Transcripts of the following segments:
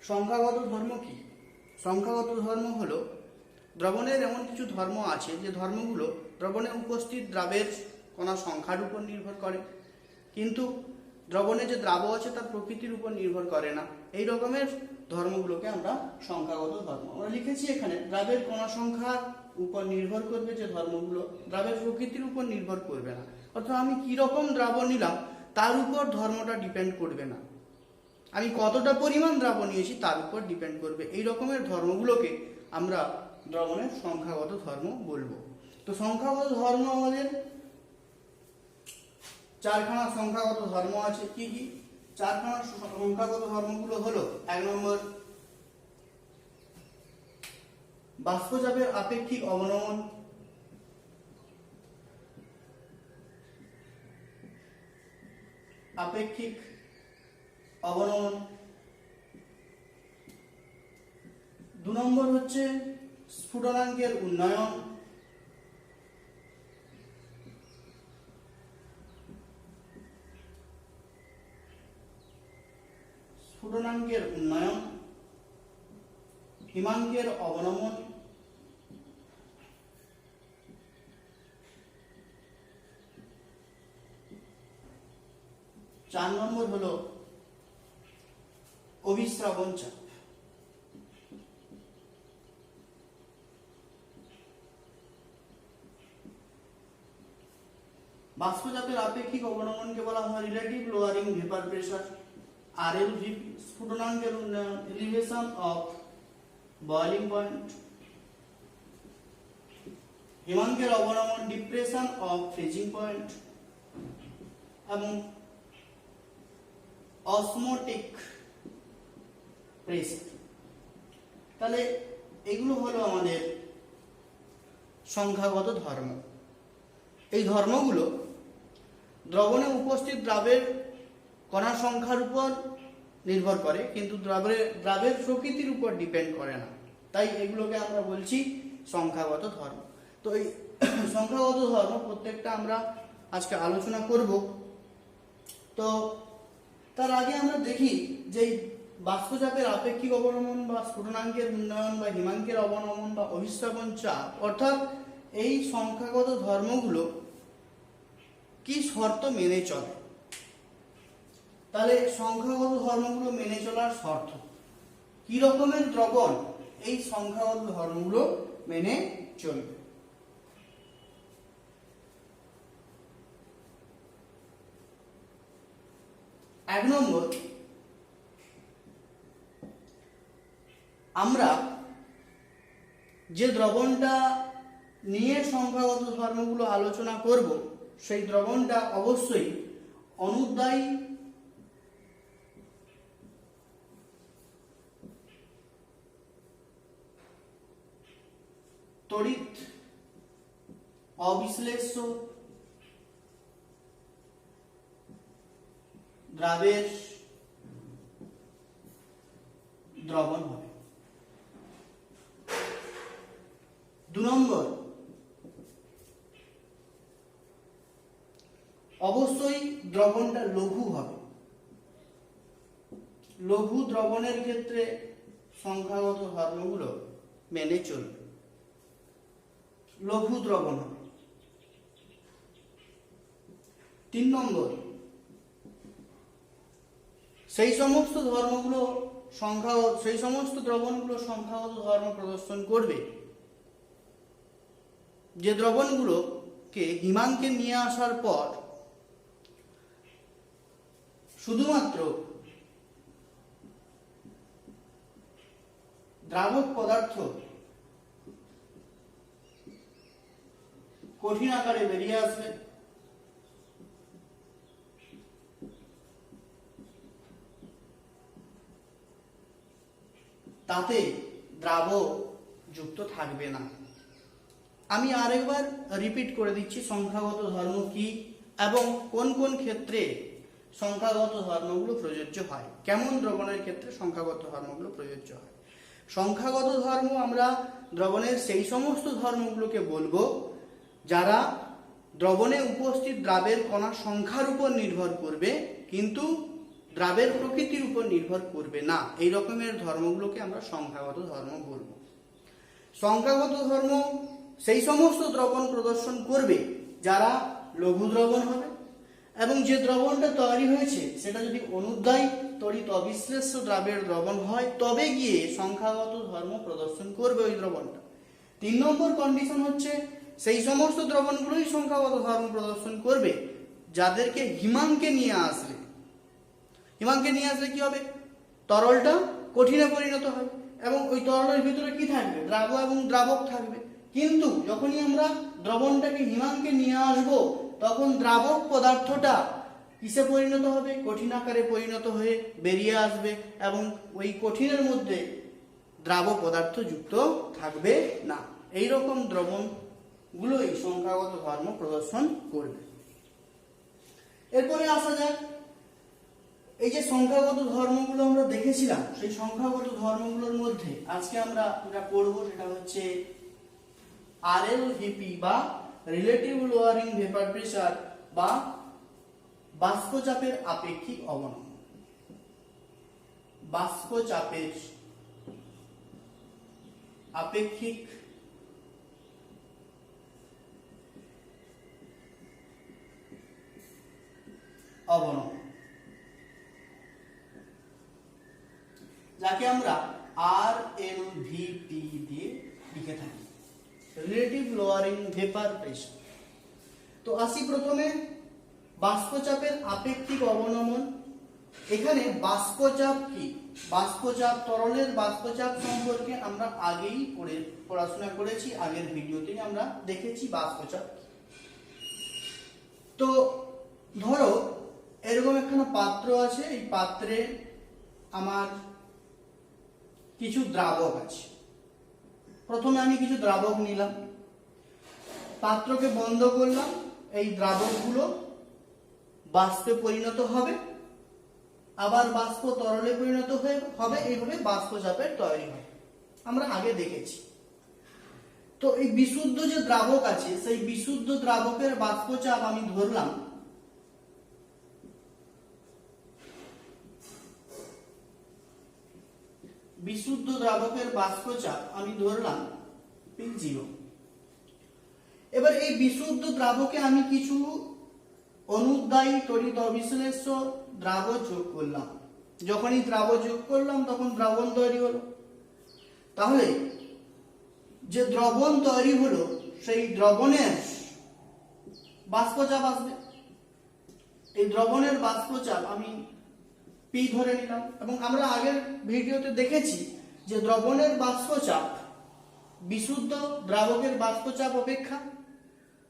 সংখ্যাগত ধর্ম কি? সংখ্যাগত ধর্ম হলো দ্রবণের এমন কিছু ধর্ম আছে যে ধর্মগুলো দ্রবণে উপস্থিত দ্রাবের কণা সংখ্যার উপর নির্ভর করে, কিন্তু দ্রবণে যে দ্রাব আছে তার প্রকৃতির উপর নির্ভর করে না। এই রকমের ধর্মগুলোকে আমরা সংখ্যাগত ধর্ম আমরা লিখেছি এখানে। দ্রাবের কণা সংখ্যার উপর নির্ভর করবে যে ধর্মগুলো, দ্রাবের প্রকৃতির উপর নির্ভর করবে না। অর্থাৎ আমি কি রকম দ্রাবণ নিলাম তার উপর ধর্মটা ডিপেন্ড করবে না, আমি কতটা পরিমাণ দ্রাবণ নিয়েছি তার উপর ডিপেন্ড করবে। এই রকমের ধর্মগুলোকে আমরা দ্রবণের সংখ্যাগত ধর্ম বলবো। তো সংখ্যাগত ধর্ম আমাদের চারখানা সংখ্যাগত ধর্ম আছে। কি কি চারখানা সংখ্যাগত ধর্মগুলো হলো? 1 নম্বর বাষ্পচাপের আপেক্ষিক অবনমন, আপেক্ষিক অবনমন। 2 নম্বর হচ্ছে স্ফুটনাঙ্কের উন্নয়ন, স্ফুটনাঙ্কের উন্নয়ন। হিমাঙ্কের অবনমন, 4 নম্বর হলো অভিস্রাবণ চাপ। বাষ্পচাপের আপেক্ষিক অবনমনকে বলা হয় relative lowering vapour pressure, RLVP। স্ফুটনাঙ্কের উন্নয়ন, এলিভেশন অফ বয়লিং পয়েন্ট। হিমাঙ্কের অবনমন, ডিপ্রেশন অফ ফ্রিজিং পয়েন্ট। এবং অসমোটিক প্রেসার। তাহলে এগুলো হলো আমাদের সংখ্যাগত ধর্ম। এই ধর্মগুলো দ্রবণে উপস্থিত দ্রাবের কণা সংখ্যার উপর নির্ভর করে, কিন্তু দ্রাবের প্রকৃতির উপর ডিপেন্ড করে না। তাই এগুলোকে আমরা বলছি সংখ্যাগত ধর্ম। তো এই সংখ্যাগত ধর্ম প্রত্যেকটা আমরা আজকে আলোচনা করব। তো তার আগে আমরা দেখি যে বাষ্পচাপের আপেক্ষিক অবনমন বা স্ফুটনাঙ্কের উন্নয়ন বা হিমাঙ্কের অবনমন বা অভিস্রাবণ চাপ, অর্থাৎ এই সংখ্যাগত ধর্মগুলো কি শর্ত মেনে চলে। তাহলে সংখ্যাগত ধর্মগুলো মেনে চলার শর্ত কি রকমের দ্রবণ এই সংখ্যাগত ধর্মগুলো মেনে চলবে। 1 নম্বর, আমরা যে দ্রবণটা নিয়ে সংখ্যাগত ধর্মগুলো আলোচনা করব সেই দ্রবণটা অবশ্যই অনুদ্বায়ী তড়িৎ অবিশ্লেষ্য দ্রাবের দ্রবণ হবে। 2 নম্বর, অবশ্যই দ্রবণটা লঘু হবে। লঘু দ্রবণের ক্ষেত্রে সংখ্যাগত ধর্মগুলো মেনে চলবে, লঘু দ্রবণ হবে। 3 নম্বর, সেই সমস্ত দ্রবণগুলো সংখ্যাগত ধর্ম প্রদর্শন করবে যে দ্রবণগুলোকে হিমাঙ্কে নিয়ে আসার পর শুধুমাত্র দ্রাবক পদার্থ কঠিন আকারে বেরিয়ে আসবে, তাতে দ্রাব যুক্ত থাকবে না। আমি আরেকবার রিপিট করে দিচ্ছি সংখ্যাগত ধর্ম কি এবং কোন কোন ক্ষেত্রে সংখ্যাগত ধর্মগুলো প্রযোজ্য হয়, কেমন দ্রবণের ক্ষেত্রে সংখ্যাগত ধর্মগুলো প্রযোজ্য হয়। সংখ্যাগত ধর্ম আমরা দ্রবণের সেই সমস্ত ধর্মগুলোকে বলবো যারা দ্রবণে উপস্থিত দ্রাবের কণার সংখ্যার উপর নির্ভর করবে, কিন্তু দ্রাবের প্রকৃতির উপর নির্ভর করবে না। এই রকমের ধর্মগুলোকে আমরা সংখ্যাগত ধর্ম বলবো। সংখ্যাগত ধর্ম সেই সমস্ত দ্রবণ প্রদর্শন করবে যারা লঘু দ্রবণ হবে, এবং যে দ্রবণটা তৈরি হয়েছে সেটা যদি অনুদ্বয় তড়িৎ অবিশ্লেষ্য দ্রাবের দ্রবণ হয় তবে গিয়ে সংখ্যাগত ধর্ম প্রদর্শন করবে ওই দ্রবণটা। 3 নম্বর কন্ডিশন হচ্ছে সেই সমস্ত দ্রবণগুলোই সংখ্যাগত ধর্ম প্রদর্শন করবে যাদেরকে হিমাঙ্কে নিয়ে আসলে কি হবে, তরলটা কঠিনে পরিণত হয় এবং ওই তরলের ভিতরে কি থাকবে, দ্রাব এবং দ্রাবক থাকবে। কিন্তু যখনই আমরা দ্রবণটাকে হিমাঙ্কে নিয়ে আসব তখন দ্রাবক পদার্থটা কিসে পরিণত হবে, কঠিন আকারে পরিণত হয়ে বেরিয়ে আসবে এবং ওই কঠিনের মধ্যে দ্রাব পদার্থ যুক্ত থাকবে না। এই রকম দ্রবণগুলোই সংখ্যাগত ধর্ম প্রদর্শন করবে। এরপরে আসা যাক, এই যে সংখ্যাগত ধর্মগুলো আমরা দেখেছিলাম, সেই সংখ্যাগত ধর্মগুলোর মধ্যে আজকে আমরা যেটা পড়ব সেটা হচ্ছে আরএলভিপি বা রিলেটিভ লোয়ারিং ভেপার প্রেসার বা বাষ্পচাপের আপেক্ষিক অবনমন। বাষ্পচাপের আপেক্ষিক অবনমন, যাকে আমরা আরএলভিপি দিয়ে লিখে থাকি, রিলেটিভ লোয়ারিং ভেপার প্রেসার। তো আসি প্রথমে বাষ্পচাপের আপেক্ষিক অবনমন। এখানে বাষ্পচাপ কি, বাষ্পচাপ, তরলের বাষ্পচাপ সম্পর্কে আমরা আগেই পড়াশোনা করেছি, আগের ভিডিওতেই আমরা দেখেছি বাষ্পচাপ। তো ধরো এরকম একখানা পাত্র আছে, এই পাত্রে আমার কিছু দ্রাবক আছে। প্রথমে আমি কিছু দ্রাবক নিলাম, পাত্রকে বন্ধ করলাম, এই দ্রাবকগুলো বাষ্পে পরিণত হবে, আবার বাষ্প তরলে পরিণত হবে, এইভাবে বাষ্পচাপের তৈরি হয়, আমরা আগে দেখেছি। তো এই বিশুদ্ধ যে দ্রাবক আছে সেই বিশুদ্ধ দ্রাবকের বাষ্পচাপ আমি ধরলাম বিশুদ্ধ দ্রাবকের বাষ্পচাপ আমি ধরলাম P0। এবার এই বিশুদ্ধ দ্রাবকে আমি কিছু অনুদ্বায়ী তড়িৎ অবিশ্লেষ্য দ্রাব যোগ করলাম। যখনই দ্রাব যোগ করলাম তখন দ্রবণ তৈরি হলো। তাহলে যে দ্রবণ তৈরি হলো সেই দ্রবণের বাষ্পচাপ আসবে। এই দ্রবণের বাষ্পচাপ আমি P ধরে নিলাম, এবং আমরা আগের ভিডিওতে দেখেছি যে দ্রবণের বাষ্পচাপ বিশুদ্ধ দ্রাবকের বাষ্পচাপ অপেক্ষা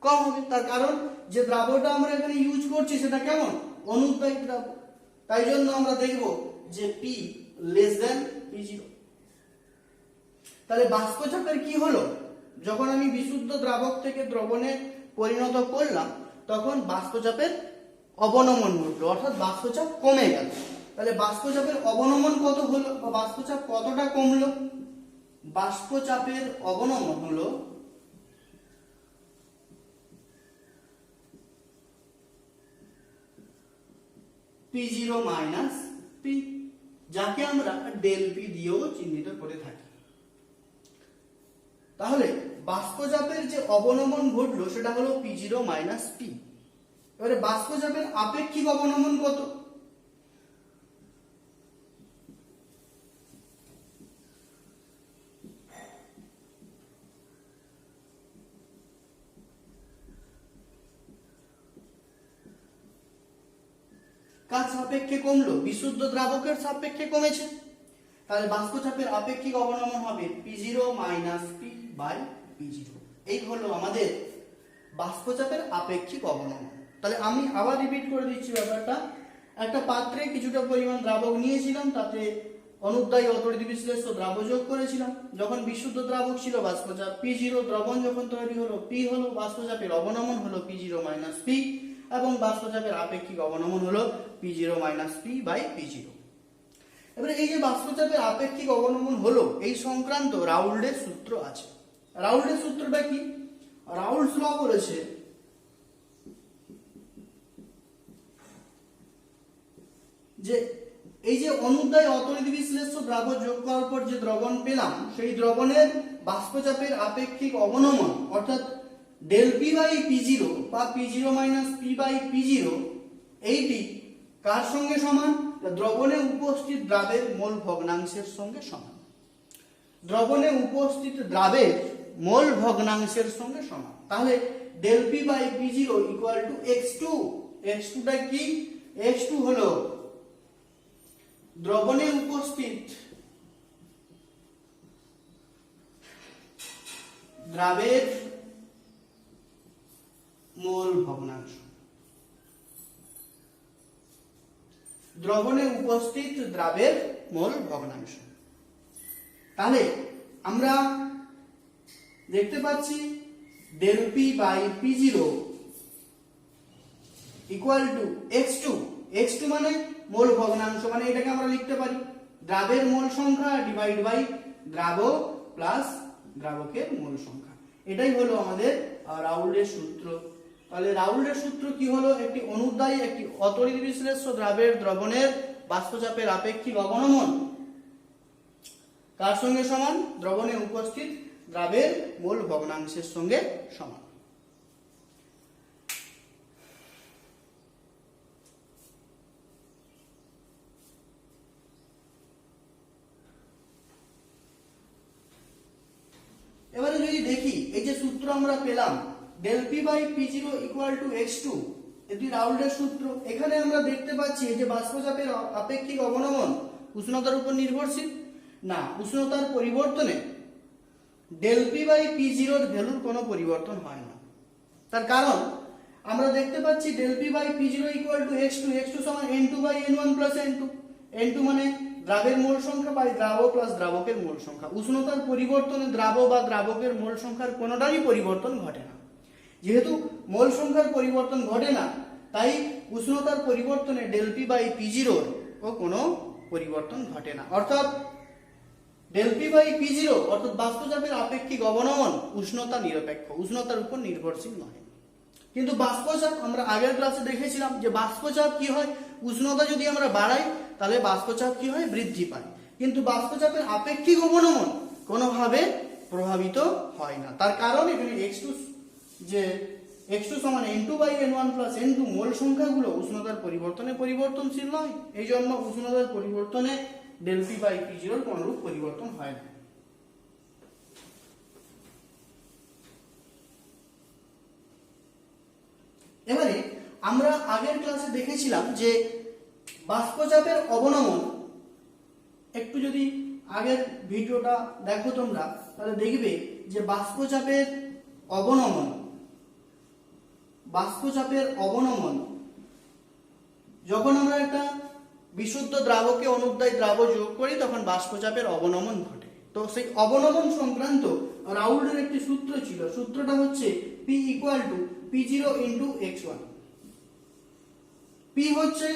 কম হবে। তার কারণ যে দ্রাবকটা আমরা এখানে ইউজ করছি সেটা কেমন, অনুদ্বায়ী দ্রাবক, তাই জন্য আমরা দেখব যে P লেস দেন P0। তাহলে বাষ্পচাপের কি হলো, যখন আমি বিশুদ্ধ দ্রাবক থেকে দ্রবণে পরিণত করলাম তখন বাষ্পচাপের অবনমন ঘটলো, অর্থাৎ বাষ্পচাপ কমে গেল। তাহলে বাষ্পচাপের অবনমন কত হলো বা বাষ্পচাপ কতটা কমলো, বাষ্পচাপের অবনমন হলো P0 মাইনাস P, যাকে আমরা ডেল P দিয়েও চিহ্নিত করে থাকি। তাহলে বাষ্পচাপের যে অবনমন ঘটলো সেটা হলো P0 মাইনাস P। এবারে বাষ্পচাপের আপেক্ষিক অবনমন কত, কার সাপেক্ষে কমলো, বিশুদ্ধ দ্রাবকের সাপেক্ষে কমেছে। তাহলে বাষ্পচাপের আপেক্ষিক অবনমন হবে P0 minus P by P0। এই হলো আমাদের বাষ্পচাপের আপেক্ষিক অবনমন। তাহলে আমি আবার রিপিট করে দিচ্ছি ব্যাপারটা। একটা পাত্রে কিছুটা পরিমাণ দ্রাবক নিয়েছিলাম, তাতে অনুদ্বায়ী অতড়িৎ বিশ্লেষ্য দ্রাব যোগ করেছিলাম। যখন বিশুদ্ধ দ্রাবক ছিল বাষ্পচাপ P0, দ্রবণ যখন তৈরি হলো P হলো, বাষ্পচাপের অবনমন হলো P0 মাইনাস P, এবং বাষ্পচাপের আপেক্ষিক অবনমন হলো P0 minus P by P0। এবারে এই যে বাষ্পচাপের আপেক্ষিক অবনমন হলো এই সংক্রান্ত রাউল্ডের সূত্র আছে। রাউল্ডের সূত্রটা কি, রাউল্ডস ল বলেছে যে এই যে অনুদ্বয় অতরিত বিশ্লেষ্য দ্রাবক যোগ করার পর যে দ্রবণ পেলাম, সেই দ্রবণের বাষ্পচাপের আপেক্ষিক অবনমন অর্থাৎ del P by P zero বা P zero minus P by P zero, এইটি কার সঙ্গে সমান? দ্রবণে উপস্থিত দ্রাবের মোল ভগ্নাংশের সঙ্গে সমান। দ্রবণে উপস্থিত দ্রাবের মোল ভগ্নাংশের সঙ্গে সমান। তাহলে del P by P zero equal to x2। x2টা কি? x2 হলো দ্রবণে উপস্থিত দ্রাবের মোল ভগ্নাংশ। দ্রবণে উপস্থিত দ্রাবের মোল ভগ্নাংশ। তাহলে আমরা দেখতে পাচ্ছি del P by P zero equal to x2। x2 মানে মোল ভগ্নাংশ, মানে এটাকে আমরা লিখতে পারি দ্রাবের মোল সংখ্যা ডিভাইড বাই দ্রাবক প্লাস দ্রাবকের মোল সংখ্যা। এটাই হলো আমাদের রাউল্ডের সূত্র। তাহলে রাউল্ডের সূত্র কি হলো? একটি অনুদ্বয়ী একটি অতরিত বিশ্লেষ্য দ্রাবের দ্রবণের বাষ্পচাপের আপেক্ষিক অবনমন কার সঙ্গে সমান? দ্রবণে উপস্থিত দ্রাবের মোল ভগ্নাংশের সঙ্গে সমান। এবারে যদি দেখি এই যে সূত্র আমরা পেলাম del P by P zero equal to x2, এটি রাউল্ডের সূত্র। এখানে আমরা দেখতে পাচ্ছি যে বাষ্পচাপের আপেক্ষিক অবনমন উষ্ণতার উপর নির্ভরশীল না, উষ্ণতার পরিবর্তনে ডেল পি বাই পি জিরোর ভ্যালুর কোনো পরিবর্তন হয় না। তার কারণ আমরা দেখতে পাচ্ছি del P by P zero equal to x2, x2 সমান n2 by n1 plus n2। n2 মানে দ্রাবের মোল সংখ্যা বাই দ্রাবক প্লাস দ্রাবকের মোল সংখ্যা। উষ্ণতার পরিবর্তনে দ্রাবক বা দ্রাবকের মোল সংখ্যার কোনোটারই পরিবর্তন ঘটে না। যেহেতু মোল সংখ্যার পরিবর্তন ঘটে না, তাই উষ্ণতার পরিবর্তনে ডেল পি বাই পি জিরোর কোনো পরিবর্তন ঘটে না। অর্থাৎ del P by P zero অর্থাৎ বাষ্পচাপের আপেক্ষিক অবনমন উষ্ণতা নিরপেক্ষ, উষ্ণতার উপর নির্ভরশীল নয়। কিন্তু বাষ্পচাপ আমরা আগের ক্লাসে দেখেছিলাম যে বাষ্পচাপ কি হয়? উষ্ণতা যদি আমরা বাড়াই তাহলে বাষ্পচাপ কি হয়? বৃদ্ধি পায়। কিন্তু বাষ্পচাপের আপেক্ষিক অবনমন কোনোভাবে প্রভাবিত হয় না। তার কারণ এখানে x2 যে x2 সমান n2 by n1 plus n2 মোল সংখ্যাগুলো উষ্ণতার পরিবর্তনে পরিবর্তনশীল নয়। এই জন্য উষ্ণতার পরিবর্তনে ডেল পি বাই পি জিরোর কোনরূপ পরিবর্তন হয় না। এবারে আমরা আগের ক্লাসে দেখেছিলাম যে বাষ্পচাপের অবনমন, একটু যদি আগের ভিডিওটা দেখো তোমরা তাহলে দেখবে যে বাষ্পচাপের অবনমন যখন আমরা একটা বিশুদ্ধ দ্রাবকে অনুদ্বয় দ্রাবক যোগ করি তখন বাষ্পচাপের অবনমন ঘটে। তো সেই অবনমন সংক্রান্ত রাউল্ডের একটি সূত্র ছিল। সূত্রটা হচ্ছে P equal to P0 into x1। P হচ্ছে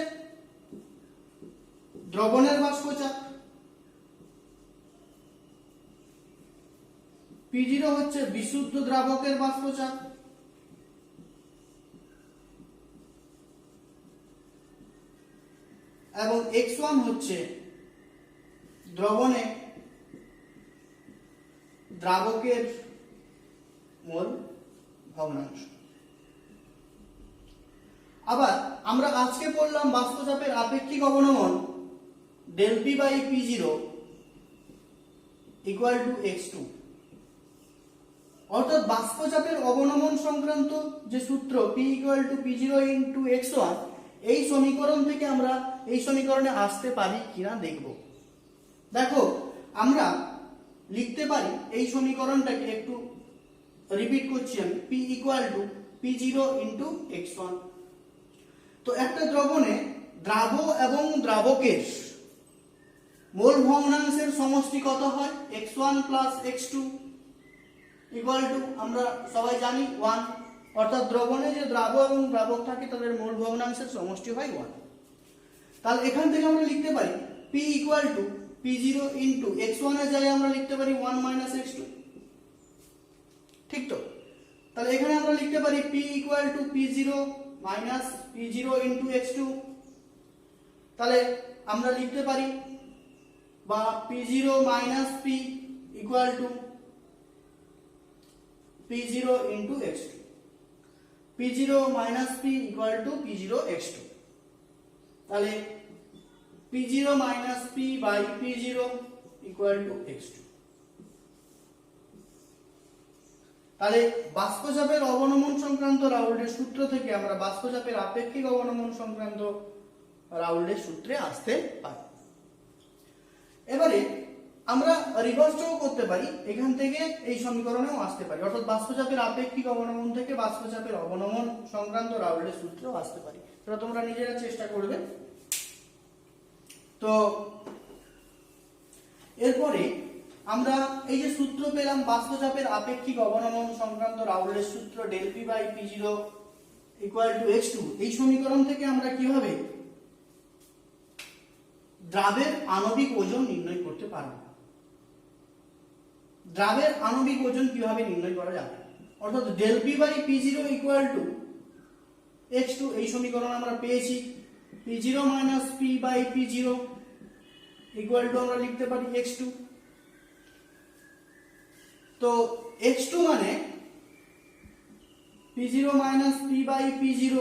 দ্রবণের বাষ্পচাপ, P0 হচ্ছে বিশুদ্ধ দ্রাবকের বাষ্পচাপ, এবং x1 হচ্ছে দ্রবণে দ্রাবকের মোল ভগ্নাংশ। আবার আমরা আজকে পড়লাম বাষ্পচাপের আপেক্ষিক অবনমন del P by P zero equal to x2। অর্থাৎ বাষ্পচাপের অবনমন সংক্রান্ত যে সূত্র P equal to P0 into x1, এই সমীকরণ থেকে আমরা এই সমীকরণে আসতে পারি কিনা দেখব। দেখো আমরা লিখতে পারি এই সমীকরণটাকে, একটু রিপিট করছি আমি, P equal to P0 into x1। তো একটা দ্রবণে দ্রাবক এবং দ্রাবকের মোল ভগ্নাংশের সমষ্টি কত হয়? x1 plus x2 equal to আমরা সবাই জানি 1। অর্থাৎ দ্রবণে যে দ্রাবক এবং দ্রাবক থাকে তাদের মোল ভগ্নাংশের সমষ্টি হয় 1। তাহলে এখান থেকে আমরা লিখতে পারি P equal to P0 into x1 এর জায়গায় আমরা লিখতে পারি 1 মাইনাস x2। ঠিক তো? তাহলে এখানে আমরা লিখতে পারি P equal to P0 minus P0 into x2। তাহলে আমরা লিখতে পারি বা P0 minus P equal to P0 into x2, P0 minus P equal to P0 x2। তাহলে P0 minus P by P0 equal to x2। তাহলে বাষ্পচাপের অবনমন সংক্রান্ত রাউল্টের সূত্র থেকে আমরা বাষ্পচাপের আপেক্ষিক অবনমন সংক্রান্ত রাউল্টের সূত্রে আসতে পারি। এবারে আমরা রিভার্সও করতে পারি, এখান থেকে এই সমীকরণেও আসতে পারি, অর্থাৎ বাষ্পচাপের আপেক্ষিক অবনমন থেকে বাষ্পচাপের অবনমন সংক্রান্ত রাউল্টের সূত্রেও আসতে পারি। সেটা তোমরা নিজেরা চেষ্টা করবে। তো এরপরে আমরা এই যে সূত্র পেলাম বাষ্পচাপের আপেক্ষিক অবনমন সংক্রান্ত রাউল্টের সূত্র del P by P0 equal to x2, এই সমীকরণ থেকে আমরা কিভাবে দ্রাবের আণবিক ওজন নির্ণয় করতে পারব। দ্রাবের আণবিক ওজন কিভাবে নির্ণয় করা যাবে, অর্থাৎ del P by P0 equal to x2, এই সমীকরণ আমরা পেয়েছি। P0 minus P by P0 equal to আমরা লিখতে পারি x2। তো x2 মানে P0 minus P by P0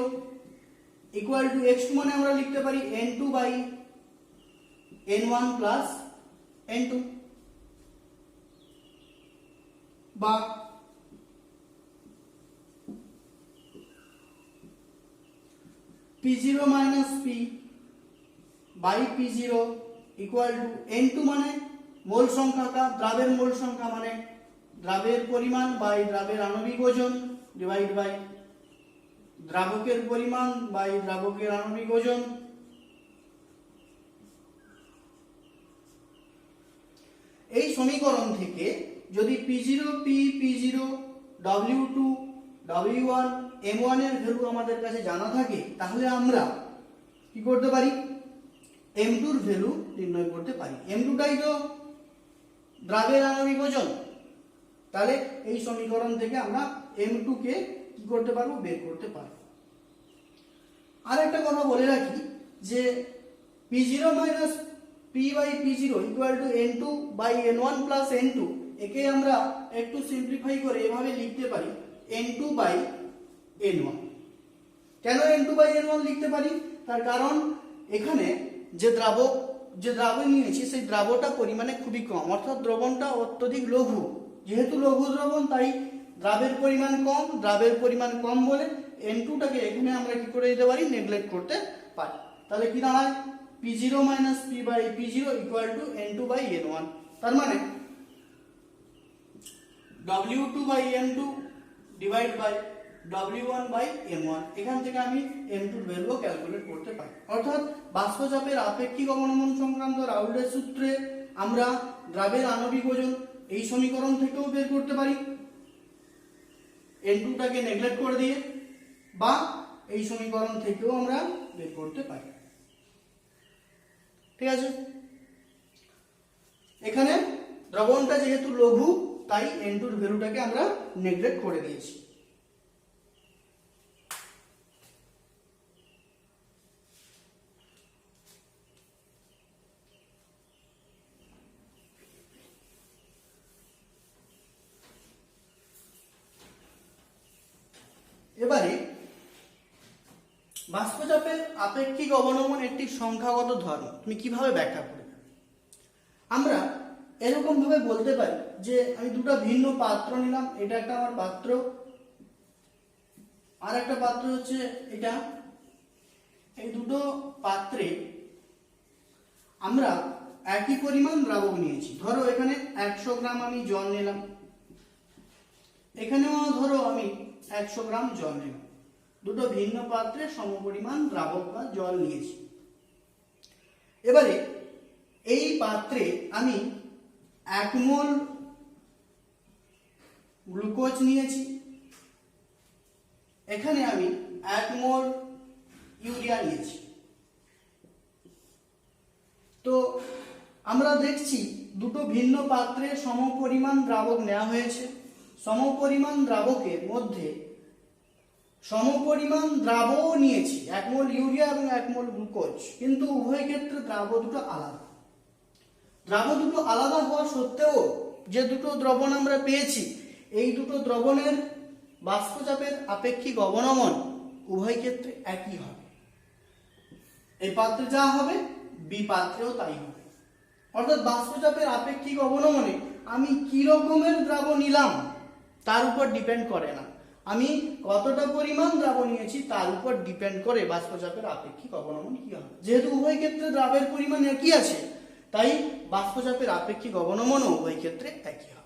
equal to x2 মানে আমরা লিখতে পারি n2 by n1 plus n2, বা P0 minus P by P0 equal to n2 মানে মোল সংখ্যাটা, দ্রাবের মোল সংখ্যা মানে দ্রাবের পরিমাণ বাই দ্রাবের আণবিক ওজন ডিভাইড বাই দ্রাবকের পরিমাণ বাই দ্রাবকের আণবিক ওজন। এই সমীকরণ থেকে যদি P0 P, P0 W2 W1 M1 এর ভ্যালু আমাদের কাছে জানা থাকে, তাহলে আমরা কি করতে পারি, M2 এর ভ্যালু নির্ণয় করতে পারি। M2 টাই তো দ্রাবের আণবিক ওজন। তাহলে এই সমীকরণ থেকে আমরা M2 কে কি করতে পারবো, বের করতে পারবো। আর একটা কথা বলে রাখি যে P0 minus P by P0 equal to n2 by n1 plus n2, একে আমরা একটু সিম্পলিফাই করে এভাবে লিখতে পারি n2 বাই n1। কেন n2 বাই n1 লিখতে পারি, তার কারণ এখানে যে দ্রাবক নিয়েছি সেই দ্রাবকটা পরিমাণে খুবই কম, অর্থাৎ দ্রবণটা অত্যধিক লঘু। যেহেতু লঘু দ্রবণ তাই দ্রাবের পরিমাণ কম, দ্রাবের পরিমাণ কম বলে n2টাকে এখানে আমরা কি করে দিতে পারি, নেগলেক্ট করতে পারি। তাহলে কি দাঁড়ায় P0 minus P by P0 equal to n2 by n1। তার মানে W2 by M2 divide by W1 by M1, এখান থেকে আমি M2 এর ভ্যালু ক্যালকুলেট করতে পারি। অর্থাৎ বাষ্পচাপের আপেক্ষিক অবনমন সংক্রান্ত রাউল্টের সূত্রে আমরা দ্রাবের আণবিক ওজন এই সমীকরণ থেকেও বের করতে পারি, n2টাকে নেগলেক্ট করে দিয়ে, বা এই সমীকরণ থেকেও আমরা বের করতে পারি। ঠিক আছে, এখানে দ্রবণটা যেহেতু লঘু তাই n2 এর ভ্যালুটাকে আমরা নেগলেক্ট করে দিয়েছি। এবারে বাষ্পচাপের আপেক্ষিক অবনমন একটি সংখ্যাগত ধর্ম, তুমি কিভাবে ব্যাখ্যা করবে। আমরা এরকম ভাবে বলতে পারি যে আমি দুটো ভিন্ন পাত্র নিলাম, এটা একটা আমার পাত্র, আর একটা পাত্র হচ্ছে এটা। এই দুটো পাত্রে আমরা একই পরিমাণ দ্রাবক নিয়েছি। ধরো এখানে 100 গ্রাম আমি জল নিলাম, এখানেও ধরো আমি 100 গ্রাম জল নিলাম। দুটো ভিন্ন পাত্রে সমপরিমাণ দ্রাবক বা জল নিয়েছি। এবারে এই পাত্রে আমি 1 মোল গ্লুকোজ নিয়েছি, এখানে আমি 1 মোল ইউরিয়া নিয়েছি। তো আমরা দেখছি দুটো ভিন্ন পাত্রে সমপরিমাণ দ্রাবক নেওয়া হয়েছে। সমপরিমাণ দ্রাবকের মধ্যে সমপরিমাণ দ্রাবও নিয়েছি, 1 মোল ইউরিয়া এবং 1 মোল গ্লুকোজ, কিন্তু উভয় ক্ষেত্রে দ্রাব দুটো আলাদা। দ্রাব দুটো আলাদা হওয়া সত্ত্বেও যে দুটো দ্রবণ আমরা পেয়েছি, এই দুটো দ্রবণের বাষ্পচাপের আপেক্ষিক অবনমন উভয় ক্ষেত্রে একই হবে। এই পাত্রে যা হবে বি পাত্রেও তাই হবে। অর্থাৎ বাষ্পচাপের আপেক্ষিক অবনমনে আমি কি রকমের দ্রাব নিলাম তার উপর ডিপেন্ড করে না, আমি কতটা পরিমাণ দ্রাব নিয়েছি তার উপর ডিপেন্ড করে বাষ্পচাপের আপেক্ষিক অবনমন কি হবে। যেহেতু উভয় ক্ষেত্রে দ্রাবের পরিমাণ একই আছে, তাই বাষ্পচাপের আপেক্ষিক অবনমনও উভয় ক্ষেত্রে একই হবে।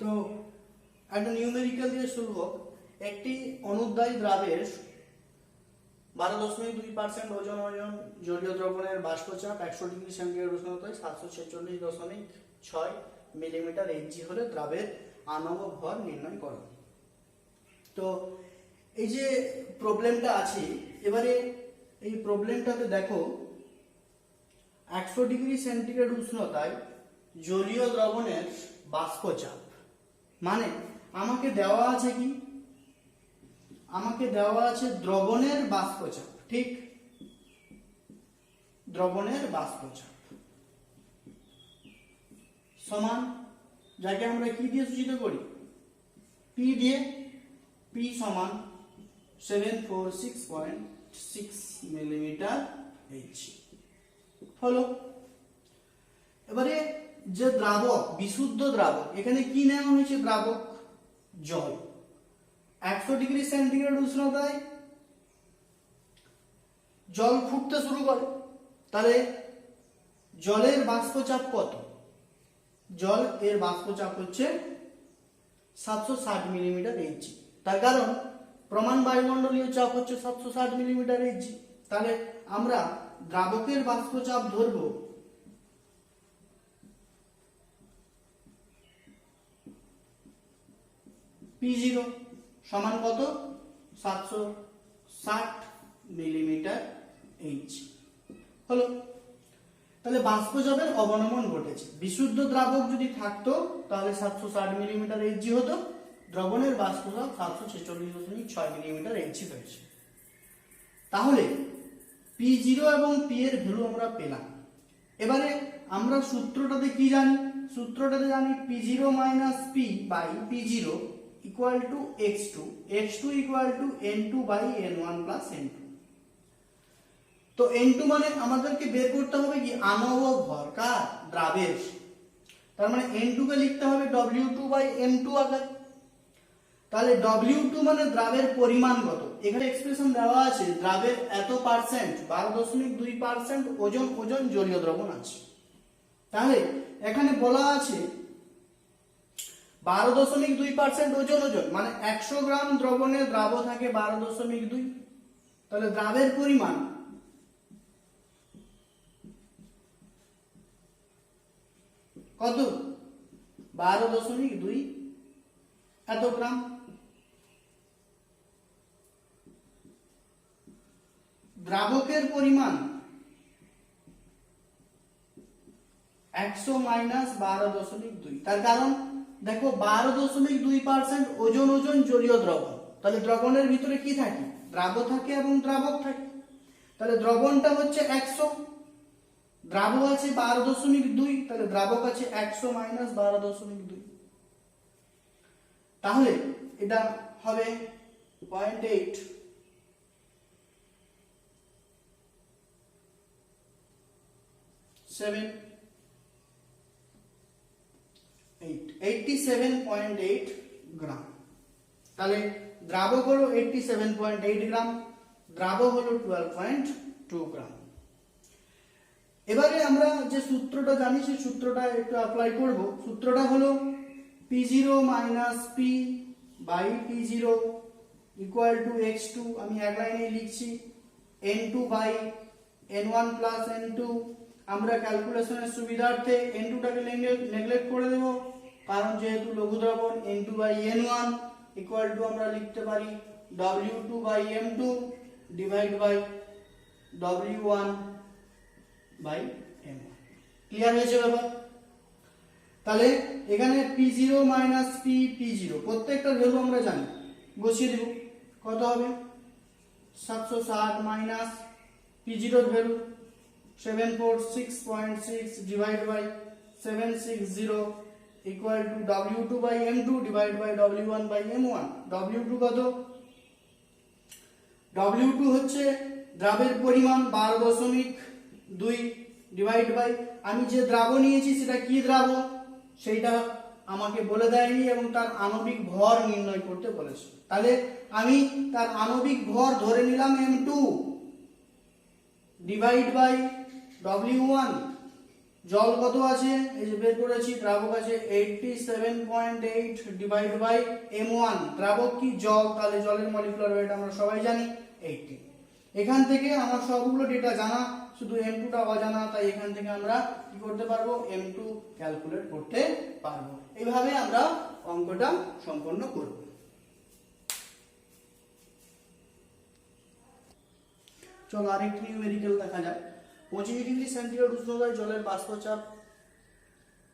তো একটা নিউমেরিক্যাল দিয়ে শুরু হোক। একটি অনুদ্বয়ী দ্রাবের 12.2% ওজন জলীয় দ্রবণের বাষ্পচাপ 100 ডিগ্রি সেন্টিগ্রেড উষ্ণতায় 746.6 মিলিমিটার Hg হলে দ্রাবের আণব ভর নির্ণয় করো। তো এই যে প্রবলেমটা আছে, এবারে এই প্রবলেমটাতে দেখো 100 ডিগ্রি সেন্টিগ্রেড উষ্ণতায় জলীয় দ্রবণের বাষ্পচাপ, মানে আমাকে দেওয়া আছে কি, আমাকে দেওয়া আছে দ্রবণের বাষ্পচাপ, ঠিক, দ্রবণের বাষ্পচাপ সমান, যাকে আমরা কি দিয়ে সূচিত করি, পি দিয়ে, পি সমান 746.6 মিলিমিটার Hg হলো। এবারে যে দ্রাবক, বিশুদ্ধ দ্রাবক, এখানে কি নেওয়া হয়েছে, দ্রাবক জল। 100 ডিগ্রি সেন্টিগ্রেড উষ্ণতায় জল ফুটতে শুরু করে, তাহলে জলের বাষ্পচাপ কত, জল এর বাষ্পচাপ হচ্ছে 760 মিলিমিটার Hg। তার কারণ প্রমাণ বায়ুমণ্ডলীয় চাপ হচ্ছে 760 মিলিমিটার Hg। তাহলে আমরা দ্রাবকের বাষ্পচাপ ধরব P0 সমান কত, 760 মিলিমিটার Hg হলো। তাহলে বাষ্পচাপের অবনমন ঘটেছে। বিশুদ্ধ দ্রাবক যদি থাকতো তাহলে 760 মিলিমিটার Hg হতো, দ্রবণের বাষ্পচাপ 746.6 মিলিমিটার Hg হয়েছে। তাহলে P0 এবং P এর ভ্যালু আমরা পেলাম। এবারে আমরা সূত্রটাতে কি জানি, সূত্রটাতে জানি P0 minus P by P0 equal to x2, x2 equal to n2 by n1 plus n2। তো n2 মানে আমাদেরকে বের করতে হবে কি, আণব ভর, কার, দ্রাবের। তার মানে n2 কে লিখতে হবে w2 বাই m2 আকারে। তাহলে w2 মানে দ্রাবের পরিমাণ কত, এখানে এক্সপ্রেশন দেওয়া আছে দ্রাবের এত পার্সেন্ট, 12.2% ওজন জলীয় দ্রবণ আছে। তাহলে এখানে বলা আছে 12.2% ওজন মানে 100 গ্রাম দ্রবণে দ্রাব থাকে 12.2, তাহলে দ্রাবের পরিমাণ কত, 12.2 এত গ্রাম। দ্রাবকের পরিমাণ 100 মাইনাস 12.2, তার কারণ দেখো 12.2% ওজন জলীয় দ্রবণ, তাহলে দ্রবণের ভিতরে কি থাকে, দ্রাব থাকে এবং দ্রাবক থাকে। তাহলে দ্রবণটা হচ্ছে 100, দ্রাব আছে 12.2, তাহলে দ্রাবক আছে 100 মাইনাস 12.2। তাহলে এটা হবে 0.8, 87.8 গ্রাম। তাহলে দ্রাবক হলো 87.8 গ্রাম, দ্রাব হলো 12.2 গ্রাম। এবারে আমরা যে সূত্রটা জানি সেই সূত্রটা একটু অ্যাপ্লাই করব। সূত্রটা হলো P0 minus P by P0 equal to x2, আমি এক লাইনে লিখছি, n2 by n1 plus n2। আমরা ক্যালকুলেশনের সুবিধার্থে n2 টাকে নেগলেক্ট করে দেব, কারণ যেহেতু লঘু দ্রবণ। n2 by n1 equal to আমরা লিখতে পারি w2 by m2 divide by W1 by M1। Clear হয়েছে ব্যাপার? তাহলে এখানে P0 মাইনাস P0 প্রত্যেকটার ভ্যালু আমরা জানি, বসিয়ে দেব। কত হবে? 760 মাইনাস P0 এর value 746.6 divide by 760 equal to W2 by M2 divide by W1 by M1। W2 কত? W2 হচ্ছে দ্রাবের পরিমাণ 12.2 ডিভাইড বাই আমি যে দ্রাব নিয়েছি সেটা কি দ্রাব সেইটা আমাকে বলে দেয়নি এবং তার আণবিক ভর নির্ণয় করতে বলেছে। তাহলে আমি তার আণবিক ভর ধরে নিলাম M2 ডিভাইড বাই W1। জল কত আছে? এই যে বের করেছি, দ্রাবক আছে 87.8 ডিভাইড বাই M1। দ্রাবক কি? জল, তাহলে জলের মলিকুলার ওয়েট আমরা সবাই জানি 80। এখান থেকে আমার সবগুলো ডেটা জানা, শুধু M2 টা অজানা, তাই এখান থেকে আমরা কি করতে পারবো? M2 ক্যালকুলেট করতে পারবো। এইভাবে আমরা অঙ্কটা সম্পন্ন করব। চলো আরেকটি নিউমেরিক্যাল দেখা যাক। 25 ডিগ্রি সেন্টিগ্রেড উষ্ণতায় জলের বাষ্পচাপ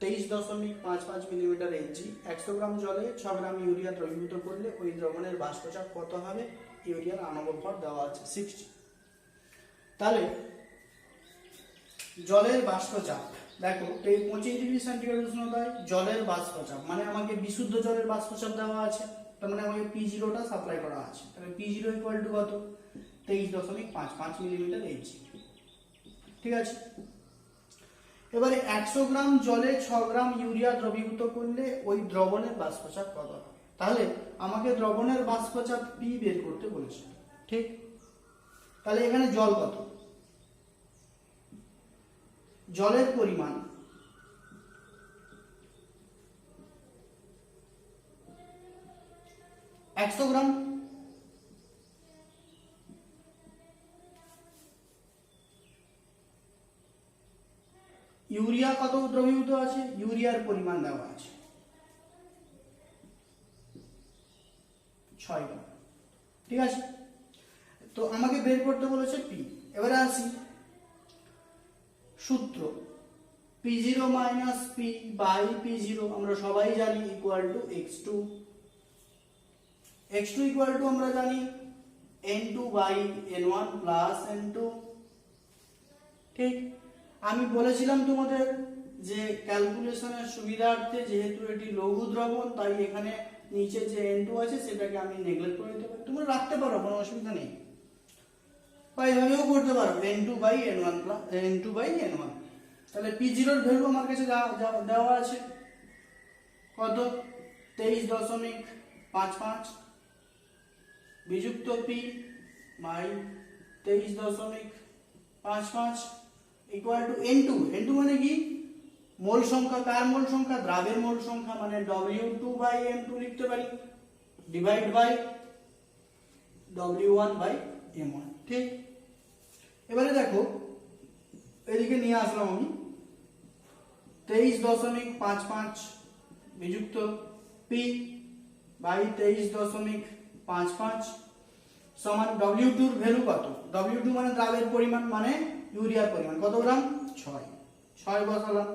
23.55 মিলিমিটার Hg। 100 গ্রাম জলে 6 গ্রাম ইউরিয়া দ্রবীভূত করলে ওই দ্রবণের বাষ্পচাপ কত হবে? ইউরিয়ার আণবিক ভর দেওয়া আছে 60। তাহলে জলের বাষ্পচাপ দেখো, এই 25 ডিগ্রি সেন্টিগ্রেড উষ্ণতায় জলের বাষ্পচাপ মানে আমাকে বিশুদ্ধ জলের বাষ্পচাপ দেওয়া আছে, তার মানে আমাকে P0 টা সাপ্লাই করা আছে। তাহলে P0 ইকুয়াল টু কত? 23.55 মিলিমিটার Hg। ঠিক আছে, এবারে 100 গ্রাম জলে 6 গ্রাম ইউরিয়া দ্রবীভূত করলে ওই দ্রবণের বাষ্পচাপ কত হবে? তাহলে আমাকে দ্রবণের বাষ্পচাপ P বের করতে বলেছে। ঠিক, তাহলে এখানে জল কত? জলের পরিমাণ 100 গ্রাম। ইউরিয়া কত দ্রবীভূত আছে? ইউরিয়ার পরিমাণ দেওয়া আছে 6 গ্রাম। ঠিক আছে, তো আমাকে বের করতে বলেছে পি। এবারে আসি সূত্র, P0 minus P by P0 আমরা সবাই জানি equal to x2। x2 equal to আমরা জানি n2 by n1 plus n2। ঠিক, আমি বলেছিলাম তোমাদের যে ক্যালকুলেশনের সুবিধার্থে যেহেতু এটি লঘু দ্রবণ তাই এখানে নিচে যে n2 আছে সেটাকে আমি নেগলেক্ট করে দিতে পারি, তোমরা রাখতে পারো, কোনো অসুবিধা নেই। বা এভাবেও করতে পারো n2 by n1 plus n2 by n1। তাহলে P0 এর ভ্যালু আমার কাছে দেওয়া আছে কত? 23.55 বিযুক্ত P by 23.55 equal to n2। n2 মানে কি? মোল সংখ্যা। কার মোল সংখ্যা? দ্রাবের মোল সংখ্যা, মানে W2 বাই M2 লিখতে পারি divide by W1 by M1। ঠিক, এবারে দেখো এদিকে নিয়ে আসলাম আমি 23.55 বিযুক্ত P বাই 23.55 সমান W2 এর ভ্যালু কত? W2 মানে দ্রাবের পরিমাণ মানে ইউরিয়ার পরিমাণ কত গ্রাম? 6 বসালাম।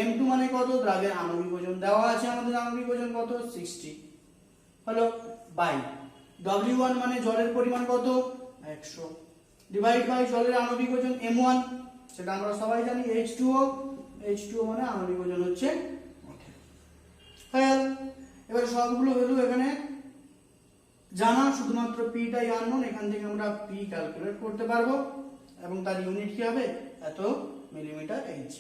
M2 মানে কত? দ্রাবের আণবিক ওজন দেওয়া আছে, আমাদের আণবিক ওজন কত? 60 হলো বাই W1 মানে জলের পরিমাণ কত? 100 ডিভাইড বাই জলের আণবিক ওজন M1, সেটা আমরা সবাই জানি H2O। H2O মানে আণবিক ওজন হচ্ছে 18। এবার সবগুলো ভ্যালু এখানে জানা, শুধুমাত্র P টাই আননোন। এখান থেকে আমরা P ক্যালকুলেট করতে পারবো এবং তার ইউনিট কি হবে? এত মিলিমিটার Hg।